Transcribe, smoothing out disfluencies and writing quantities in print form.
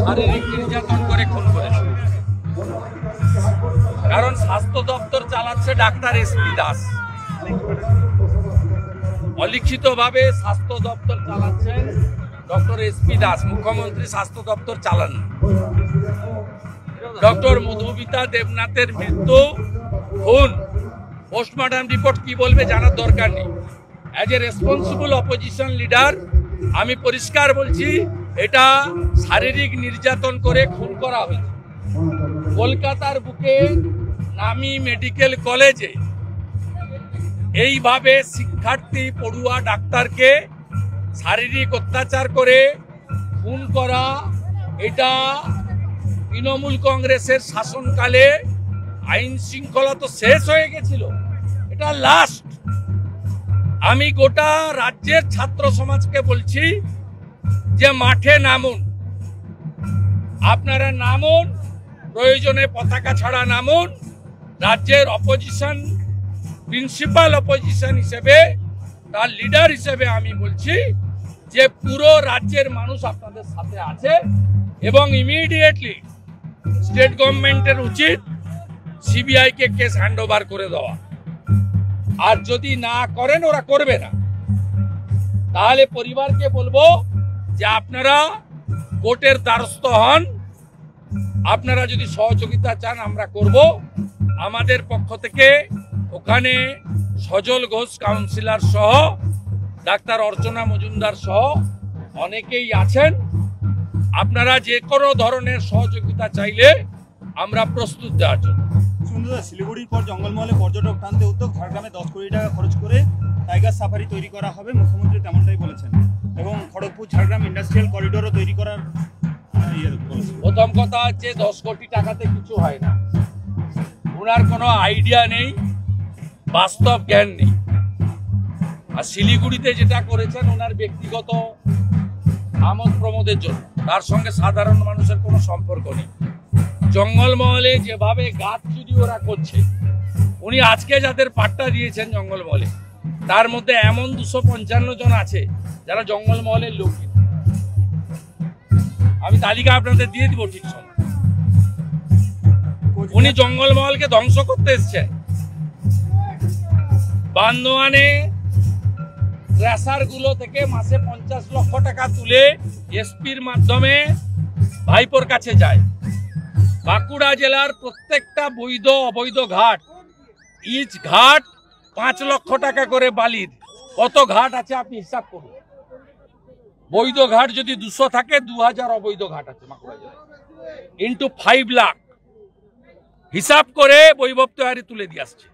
শারীরিক নির্যাতন করে খুন করেছে। কারণ স্বাস্থ্য দপ্তর চালাচ্ছে ডাক্তার এসপি দাস, অলিখিতভাবে স্বাস্থ্য দপ্তর চালাচ্ছেন ডক্টর এসপি দাস। মুখ্যমন্ত্রী স্বাস্থ্য দপ্তর চালান না। ডক্টর মধুমিতা দেবনাথের মৃত্যু খুন, পোস্টমর্টম রিপোর্ট কি বলবে জানার দরকার নেই। As a responsible opposition leader আমি পরিষ্কার বলছি, এটা শারীরিক নির্যাতন করে খুন করা হয়েছে। কলকাতার বুকে নামি মেডিকেল কলেজে এইভাবে শিক্ষার্থী পড়ুয়া ডাক্তারকে শারীরিক অত্যাচার করে খুন করা, এটা তৃণমূল কংগ্রেসের শাসনকালে আইন শৃঙ্খলা তো শেষ হয়ে গেছিল, এটা লাস্ট। আমি গোটা রাজ্যের ছাত্র সমাজকে বলছি যে মাঠে নামুন, আপনারা নামুন, প্রয়োজনে পতাকা ছাড়া নামুন। রাজ্যের অপোজিশন, প্রিন্সিপাল অপোজিশন হিসেবে, তার লিডার হিসেবে আমি বলছি যে পুরো রাজ্যের মানুষ আপনাদের সাথে আছে এবং ইমিডিয়েটলি স্টেট গভর্নমেন্টের উচিত সিবিআই কে কেস হ্যান্ড ওভার করে দেওয়া। আর যদি না করেন, ওরা করবে না, তাহলে পরিবারকে বলবো যে আপনারা কোর্টের দ্বারস্থ হন। আপনারা যদি সহযোগিতা চান আমরা করব। আমাদের পক্ষ থেকে ওখানে সজল ঘোষ কাউন্সিলর সহ, ডাক্তার অর্চনা মজুমদার সহ অনেকেই আছেন। আপনারা যে কোনো ধরনের সহযোগিতা চাইলে আমরা প্রস্তুত দেওয়ার জন্য। শিলিগুড়ির পর জঙ্গলমহলে পর্যটক টানতে উদ্যোগ, ঝাড়গ্রামে 10 কোটি টাকা খরচ করে টাইগার সাফারি তৈরি করা হবে, মুখ্যমন্ত্রী তেমনটাই বলেছেন। এবং খড়গপুর ঝাড়গ্রাম ইন্ডাস্ট্রিয়াল করিডোরও তৈরি করার প্রথম কথা হচ্ছে 10 কোটি টাকাতে কিছু হয় না। ওনার কোনো আইডিয়া নেই, বাস্তব জ্ঞান নেই। আর শিলিগুড়িতে যেটা করেছেন ওনার ব্যক্তিগত আমোদ প্রমোদের জন্য, তার সঙ্গে সাধারণ মানুষের কোনো সম্পর্ক নেই। জঙ্গলমহলে যেভাবে গাছ চুরি ওরা করছে, উনি আজকে যাদের পাট্টা দিয়েছেন জঙ্গলমহলে, তার মধ্যে এমন 255 জন আছে যারা জঙ্গলমহলের লোক। আমি তালিকা আপনাদের দিয়ে দিব ঠিক সময়। উনি জঙ্গলমহলকে ধ্বংস করতে এসছেন। বান্দোয়ানে ট্রেসার গুলো থেকে মাসে 50 লক্ষ টাকা তুলে এসপির মাধ্যমে ভাইপোর কাছে যায়। বাঁকুড়া জেলার প্রত্যেকটা বৈধ অবৈধ ঘাট, ইচ ঘাট 5 লক্ষ টাকা করে বালির। কত ঘাট আছে আপনি হিসাব করুন। বৈধ ঘাট যদি 200 থাকে, 2000 অবৈধ ঘাট আছে বাঁকুড়া জেলায়, ইন্টু 5 লাখ হিসাব করে বৈভব তৈরি তুলে দিয়ে আসছে।